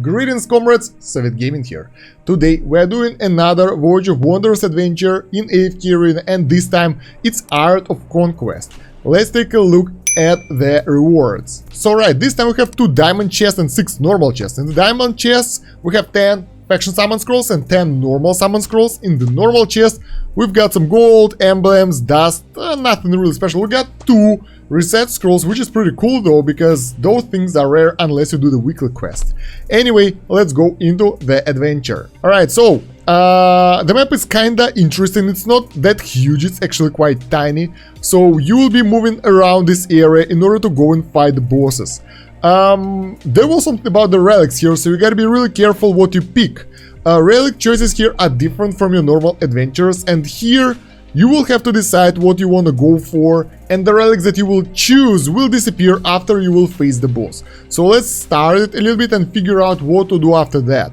Greetings comrades, Soviet Gaming here. Today we are doing another Voyage of Wonders adventure in AFK arena, and this time it's Art of Conquest. Let's take a look at the rewards. So right, this time we have 2 diamond chests and 6 normal chests. In the diamond chests we have 10 faction summon scrolls and 10 normal summon scrolls. In the normal chest we've got some gold, emblems, dust, nothing really special. We got 2 reset scrolls, which is pretty cool though, because those things are rare unless you do the weekly quest. Anyway, let's go into the adventure. Alright, so the map is kinda interesting. It's not that huge, it's actually quite tiny. So you will be moving around this area in order to go and fight the bosses. There was something about the relics here, so you gotta be really careful what you pick. Relic choices here are different from your normal adventures, and here you will have to decide what you want to go for, and the relics that you will choose will disappear after you will face the boss. So let's start it a little bit and figure out what to do after that.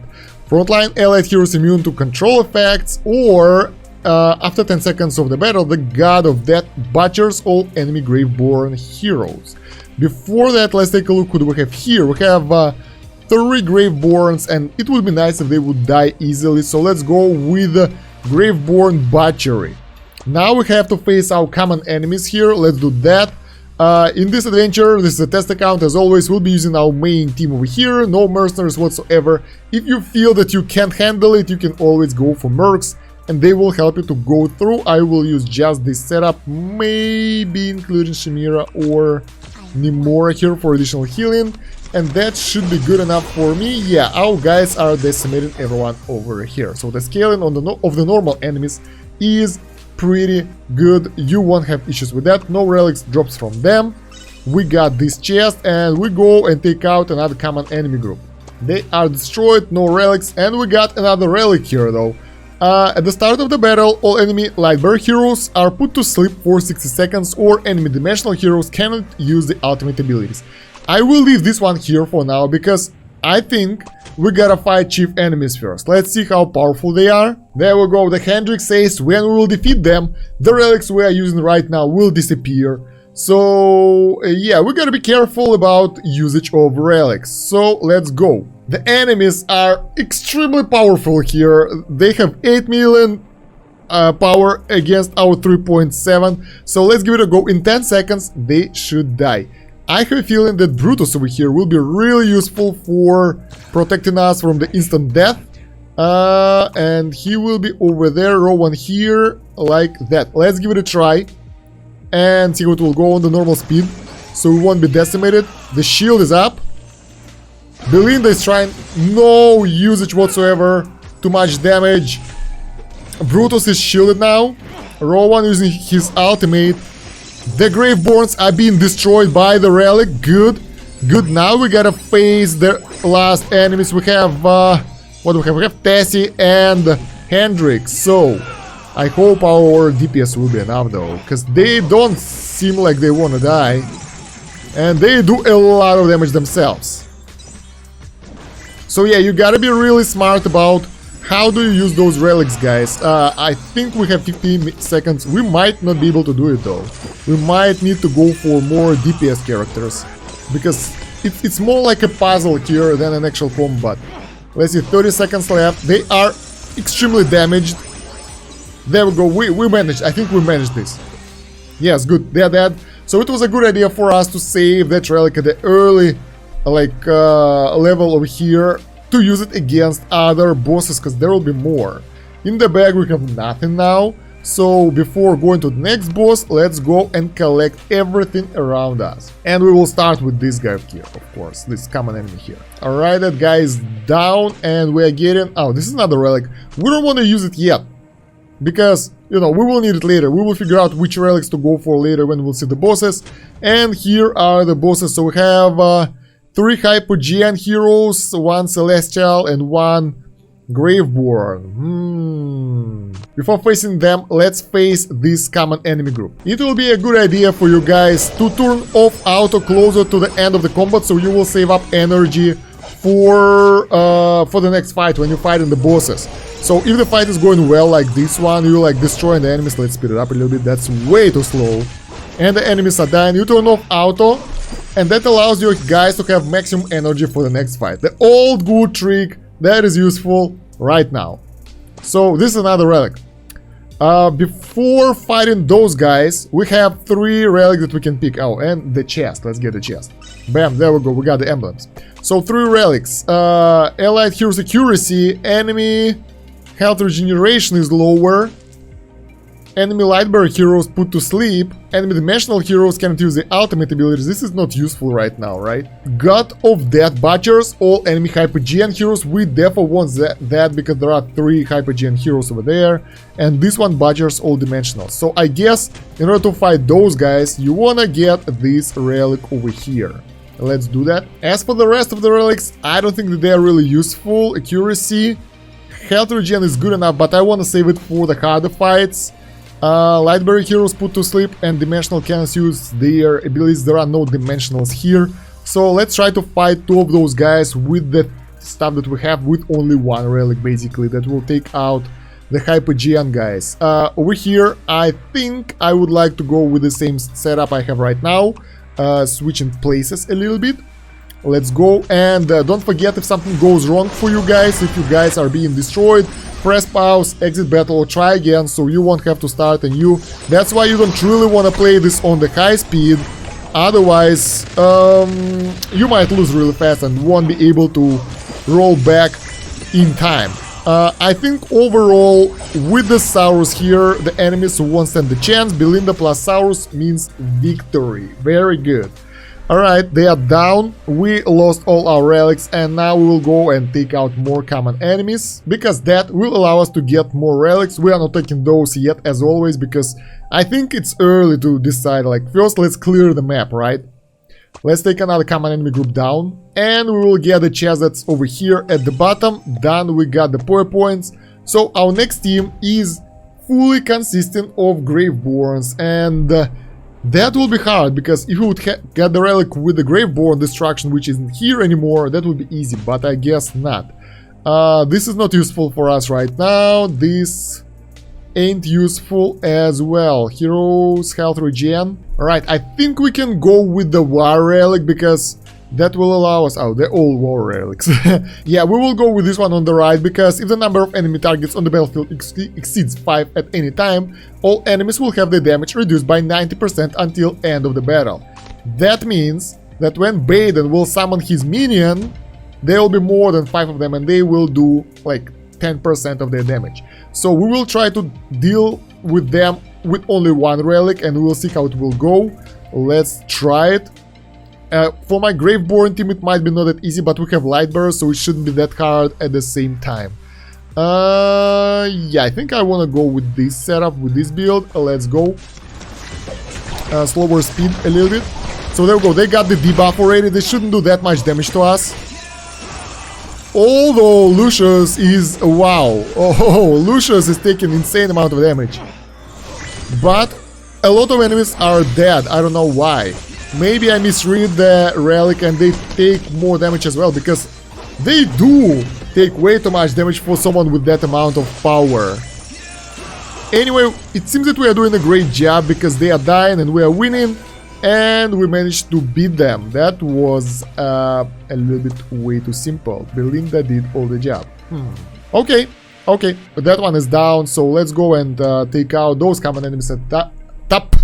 Frontline allied heroes immune to control effects, or after 10 seconds of the battle, the God of Death butchers all enemy Graveborn heroes. Before that, let's take a look who do we have here. We have 3 Graveborns, and it would be nice if they would die easily, so let's go with Graveborn Butchery. Now we have to face our common enemies here. Let's do that. In this adventure, this is a test account, as always. We'll be using our main team over here, no mercenaries whatsoever. If you feel that you can't handle it, you can always go for mercs, and they will help you to go through. I will use just this setup, maybe including Chimera or Nemora here for additional healing, and that should be good enough for me. Yeah, our guys are decimating everyone over here, so the scaling on of the normal enemies is pretty good. You won't have issues with that. No relics drops from them. We got this chest, and we go and take out another common enemy group. They are destroyed, no relics, and we got another relic here though. At the start of the battle, all enemy Lightbearer heroes are put to sleep for 60 seconds, or enemy dimensional heroes cannot use the ultimate abilities. I will leave this one here for now, because I think we gotta fight chief enemies first. Let's see how powerful they are. There we go. The Hendrix says when we will defeat them, the relics we are using right now will disappear. So yeah, we gotta be careful about usage of relics. So let's go. The enemies are extremely powerful here. They have 8 million power against our 3.7. So let's give it a go. In 10 seconds, they should die. I have a feeling that Brutus over here will be really useful for protecting us from the instant death. And he will be over there, row 1 here, like that. Let's give it a try and see what will go on the normal speed, so we won't be decimated. The shield is up. Belinda is trying, no usage whatsoever, too much damage. Brutus is shielded now. Row 1 using his ultimate. The Graveborns are being destroyed by the relic. Good. Good. Now we gotta face the last enemies. We have, what do we have? We have Tessie and Hendrix. So, I hope our DPS will be enough though, because they don't seem like they wanna die. And they do a lot of damage themselves. So yeah, you gotta be really smart about how do you use those relics, guys. I think we have 15 seconds. We might not be able to do it though. We might need to go for more DPS characters, because it's more like a puzzle here than an actual combat. Let's see, 30 seconds left. They are extremely damaged. There we go. We managed. I think we managed this. Yes, good. They're dead. So it was a good idea for us to save that relic at the early level over here, to use it against other bosses, because there will be more. In the bag we have nothing now, so before going to the next boss, let's go and collect everything around us. And we will start with this guy here, of course, this common enemy here. Alright, that guy is down, and we are getting... oh, this is another relic. We don't want to use it yet, because, you know, we will need it later. We will figure out which relics to go for later when we'll see the bosses. And here are the bosses. So we have 3 Hypogean heroes, 1 Celestial, and 1 Graveborn. Before facing them, let's face this common enemy group. It will be a good idea for you guys to turn off auto closer to the end of the combat, so you will save up energy for the next fight when you're fighting the bosses. So if the fight is going well like this one, you like destroying the enemies. Let's speed it up a little bit. That's way too slow. And the enemies are dying. You turn off auto. and that allows you guys to have maximum energy for the next fight. The old good trick that is useful right now. So this is another relic. Before fighting those guys, we have 3 relics that we can pick. Oh, and the chest. Let's get the chest. Bam, there we go. We got the emblems. So 3 relics. Allied Heroes Accuracy, enemy health regeneration is lower. Enemy Lightbearer heroes put to sleep. Enemy Dimensional heroes cannot use the ultimate abilities. This is not useful right now, right? God of Death Butchers, all enemy Hypogean heroes. We definitely want that because there are 3 Hypogean heroes over there. And this one butchers all dimensional. So I guess in order to fight those guys, you wanna get this relic over here. Let's do that. As for the rest of the relics, I don't think that they are really useful. Accuracy, health regen is good enough, but I wanna save it for the harder fights. Lightbearer heroes put to sleep and dimensional cannot use their abilities. There are no dimensionals here. So let's try to fight 2 of those guys with the stuff that we have, with only 1 relic basically, that will take out the Hypogean guys. Over here, I think I would like to go with the same setup I have right now, switching places a little bit. Let's go, and don't forget, if something goes wrong for you guys, if you guys are being destroyed, press pause, exit battle, or try again, so you won't have to start anew. That's why you don't really want to play this on the high speed, otherwise you might lose really fast and won't be able to roll back in time. I think overall, with the Saurus here, the enemies won't stand the chance. Belinda plus Saurus means victory. Very good. Alright, they are down, we lost all our relics, and now we will go and take out more common enemies, because that will allow us to get more relics. We are not taking those yet, as always, because I think it's early to decide. Like, first let's clear the map, right? Let's take another common enemy group down, and we will get the chest that's over here at the bottom. Done, we got the power points. So our next team is fully consisting of Graveborns, and that will be hard, because if we would get the relic with the Graveborn destruction, which isn't here anymore, that would be easy, but I guess not. This is not useful for us right now. This ain't useful as well. Heroes, health regen. Alright, I think we can go with the War Relic, because that will allow us... Oh, they're all War Relics. Yeah, we will go with this one on the right, because if the number of enemy targets on the battlefield exceeds 5 at any time, all enemies will have their damage reduced by 90% until end of the battle. That means that when Bugden will summon his minion, there will be more than 5 of them, and they will do like 10% of their damage. So we will try to deal with them with only 1 relic, and we will see how it will go. Let's try it. For my Graveborn team, it might be not that easy, but we have Lightbearers, so it shouldn't be that hard at the same time. Yeah, I think I want to go with this setup, with this build. Let's go. Slower speed a little bit. So there we go, they got the debuff already, they shouldn't do that much damage to us. Although Lucius is... wow. Oh, Lucius is taking insane amount of damage. But a lot of enemies are dead, I don't know why. Maybe I misread the relic and they take more damage as well, because they do take way too much damage for someone with that amount of power. Anyway, it seems that we are doing a great job, because they are dying and we are winning, and we managed to beat them. That was a little bit way too simple. Belinda did all the job. Okay, but that one is down, so let's go and take out those common enemies at top.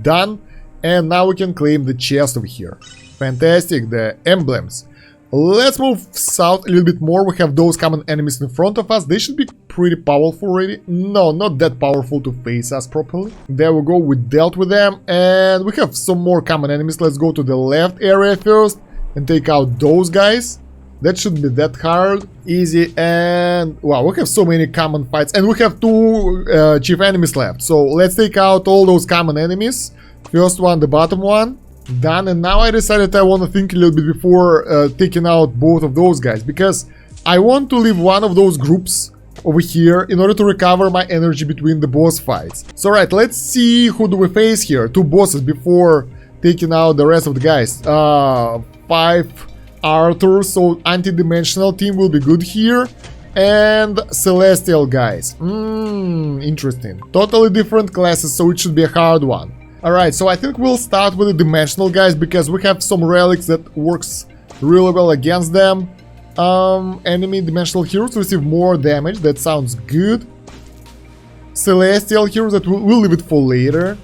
Done. And now we can claim the chest over here. Fantastic, the emblems. Let's move south a little bit more. We have those common enemies in front of us. They should be pretty powerful already. No, not that powerful to face us properly. There we go, we dealt with them. And we have some more common enemies. Let's go to the left area first and take out those guys. That shouldn't be that hard. Easy. And wow, we have so many common fights. And we have 2 chief enemies left. So let's take out all those common enemies. First one, the bottom one, done. And now I decided I want to think a little bit before taking out both of those guys, because I want to leave one of those groups over here in order to recover my energy between the boss fights. So right, let's see who do we face here. 2 bosses before taking out the rest of the guys. 5 Arthur, so anti-dimensional team will be good here. And Celestial guys. Interesting. Totally different classes, so it should be a hard one. Alright, so I think we'll start with the dimensional guys because we have some relics that works really well against them. Enemy dimensional heroes receive more damage, that sounds good. Celestial heroes, that we'll leave it for later.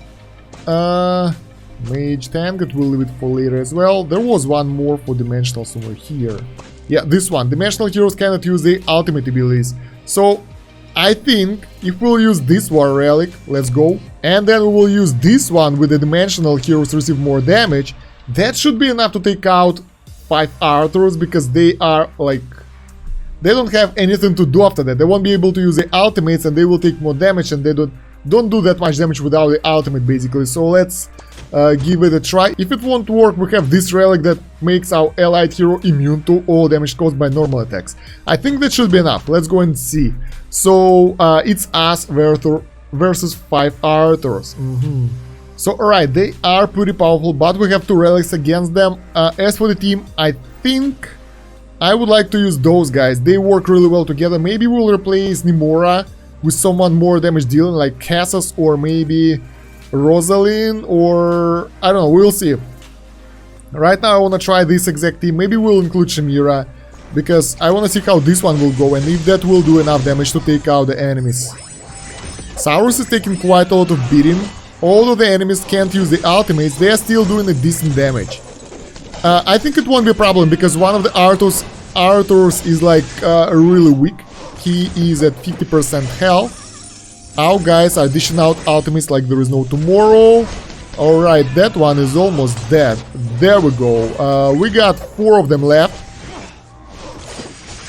Mage tank, that we'll leave it for later as well. There was one more for dimensional somewhere here. Yeah, this one. Dimensional heroes cannot use the ultimate abilities. So I think if we'll use this war relic, let's go, and then we will use this one with the dimensional heroes receive more damage, that should be enough to take out 5 Arthurs, because they are like, they don't have anything to do after that. They won't be able to use the ultimates and they will take more damage, and they don't do that much damage without the ultimate basically. So let's give it a try. If it won't work, we have this relic that makes our allied hero immune to all damage caused by normal attacks. I think that should be enough. Let's go and see. So it's us versus 5 Arthurs. So alright, they are pretty powerful, but we have 2 relics against them. As for the team, I think I would like to use those guys. They work really well together. Maybe we'll replace Nimora with someone more damage dealing, like Cassus or maybe Rosalind, or I don't know, we'll see. Right now I want to try this exact team. Maybe we'll include Shamira, because I want to see how this one will go and if that will do enough damage to take out the enemies. Saurus is taking quite a lot of beating. Although the enemies can't use the ultimates, they are still doing a decent damage. I think it won't be a problem, because one of the Arthurs is like really weak. He is at 50% health. Our guys are dishing out ultimates like there is no tomorrow. Alright, that one is almost dead. There we go. We got 4 of them left.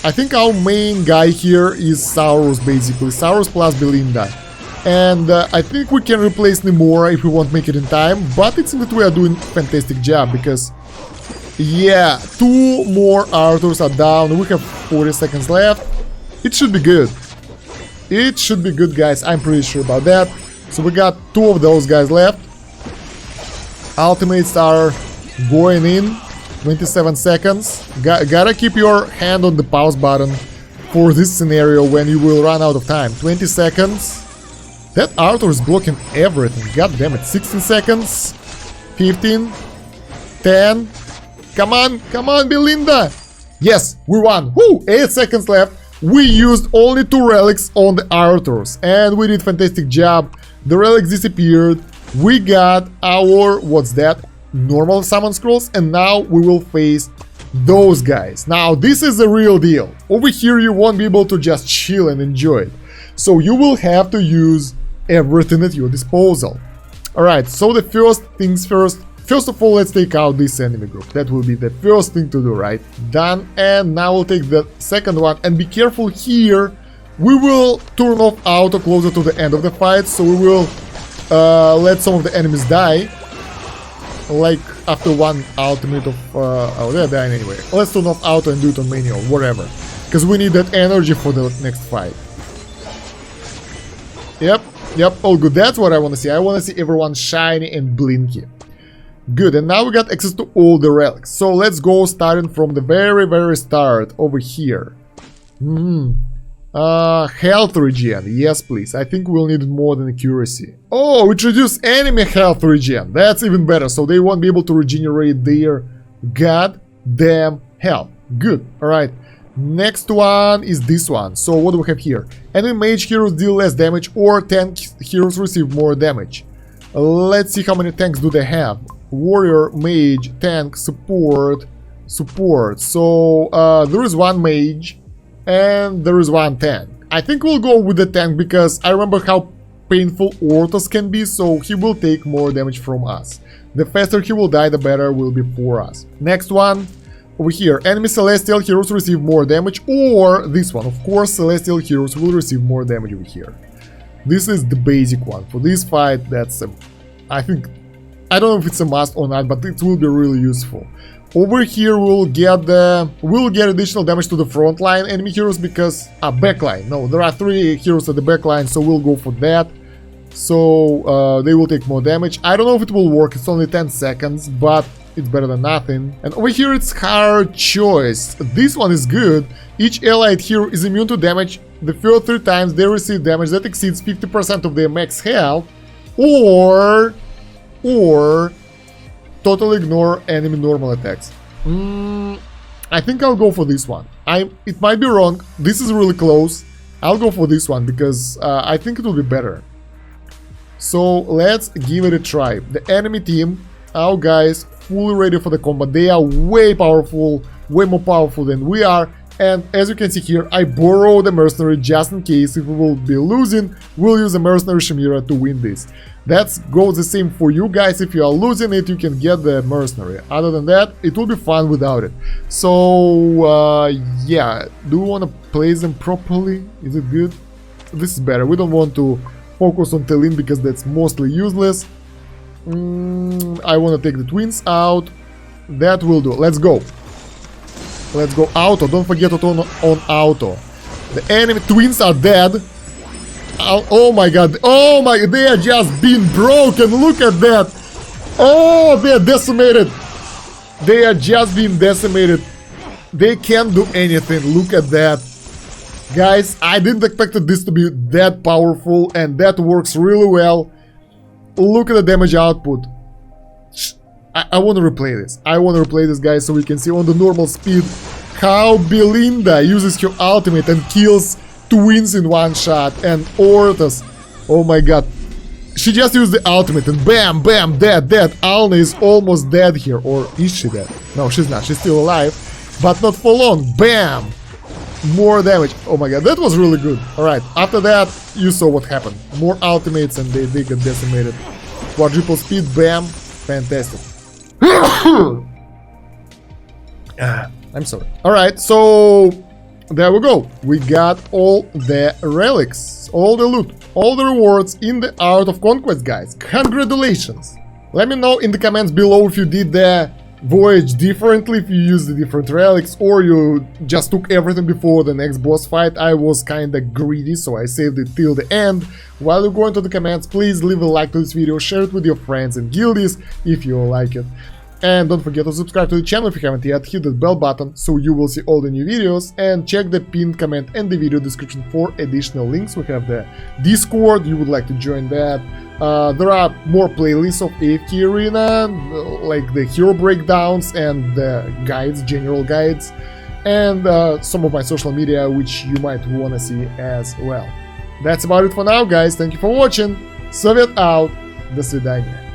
I think our main guy here is Saurus, basically. Saurus plus Belinda. And I think we can replace Nimora if we won't make it in time. But it seems that we are doing a fantastic job, because yeah, 2 more Arthurs are down. We have 40 seconds left. It should be good. It should be good, guys. I'm pretty sure about that. So we got 2 of those guys left. Ultimates are going in. 27 seconds. Gotta keep your hand on the pause button for this scenario when you will run out of time. 20 seconds. That Arthur is blocking everything. God damn it. 16 seconds. 15. 10. Come on, Belinda. Yes, we won. Woo! 8 seconds left. We used only 2 relics on the Arthurs, and we did a fantastic job. The relics disappeared. We got our, what's that? Normal summon scrolls, and now we will face those guys. Now, this is the real deal. Over here, you won't be able to just chill and enjoy it. So you will have to use everything at your disposal. Alright, so the first things first. First of all, let's take out this enemy group. That will be the first thing to do, right? Done. And now we'll take the second one. And be careful here. We will turn off auto closer to the end of the fight. So we will let some of the enemies die. Like after one ultimate of... oh, they're dying anyway. Let's turn off auto and do it on manual, whatever. Because we need that energy for the next fight. Yep, all good. That's what I want to see. I want to see everyone shiny and blinky. Good, and now we got access to all the relics. So let's go starting from the very start over here. Health regen. Yes, please. I think we'll need more than accuracy. Oh, it reduced enemy health regen. That's even better. So they won't be able to regenerate their goddamn health. Good. Alright. Next one is this one. So what do we have here? Enemy mage heroes deal less damage, or tank heroes receive more damage. Let's see how many tanks do they have. Warrior, mage, tank, support. So there is 1 mage and there is 1 tank. I think we'll go with the tank because I remember how painful Orthos can be, so he will take more damage from us. The faster he will die, the better will be for us. Next one, over here, enemy celestial heroes receive more damage, or this one, of course, celestial heroes will receive more damage over here. This is the basic one. For this fight, that's I think, I don't know if it's a must or not, but it will be really useful. Over here we'll get additional damage to the front line enemy heroes because backline. No, there are 3 heroes at the backline, so we'll go for that. So they will take more damage. I don't know if it will work. It's only 10 seconds, but it's better than nothing. And over here it's hard choice. This one is good. Each allied hero is immune to damage the first 3 times they receive damage that exceeds 50% of their max health, or or totally ignore enemy normal attacks. I think I'll go for this one. It might be wrong. This is really close. I'll go for this one because I think it will be better. So let's give it a try. The enemy team, our guys, fully ready for the combat. They are way powerful, way more powerful than we are. And as you can see here, I borrowed a mercenary just in case if we will be losing, we'll use a mercenary Chimera to win this. That goes the same for you guys. If you are losing it, you can get the mercenary. Other than that, it will be fun without it. So, yeah, do we want to place them properly? Is it good? This is better. We don't want to focus on Telin because that's mostly useless. I want to take the twins out. That will do. Let's go. Let's go auto. Don't forget to turn on auto. The enemy twins are dead. Oh my god. Oh my, they are just being broken. Look at that. Oh, they are decimated. They are just being decimated. They can't do anything. Look at that. Guys, I didn't expect this to be that powerful, and that works really well. Look at the damage output. I want to replay this. I want to replay this, guys, so we can see on the normal speed how Belinda uses her ultimate and kills twins in one shot. And Ortus, oh my god, she just used the ultimate and bam, bam, dead. Alna is almost dead here. Or is she dead? No, she's not. She's still alive, but not for long. Bam! More damage. Oh my god, that was really good. Alright, after that, you saw what happened. More ultimates and they got decimated. Quadruple speed, bam. Fantastic. I'm sorry. Alright, so there we go. We got all the relics, all the loot, all the rewards in the Art of Conquest, guys. Congratulations! Let me know in the comments below if you did the Voyage differently, if you used the different relics, or you just took everything before the next boss fight. I was kinda greedy, so I saved it till the end. While you go into the comments, please leave a like to this video, share it with your friends and guildies if you like it. And don't forget to subscribe to the channel if you haven't yet, hit that bell button so you will see all the new videos, and check the pinned comment and the video description for additional links. We have the Discord, you would like to join that. There are more playlists of AFK Arena, like the hero breakdowns and the guides, general guides, and some of my social media which you might want to see as well. That's about it for now, guys. Thank you for watching. Soviet out. До свидания.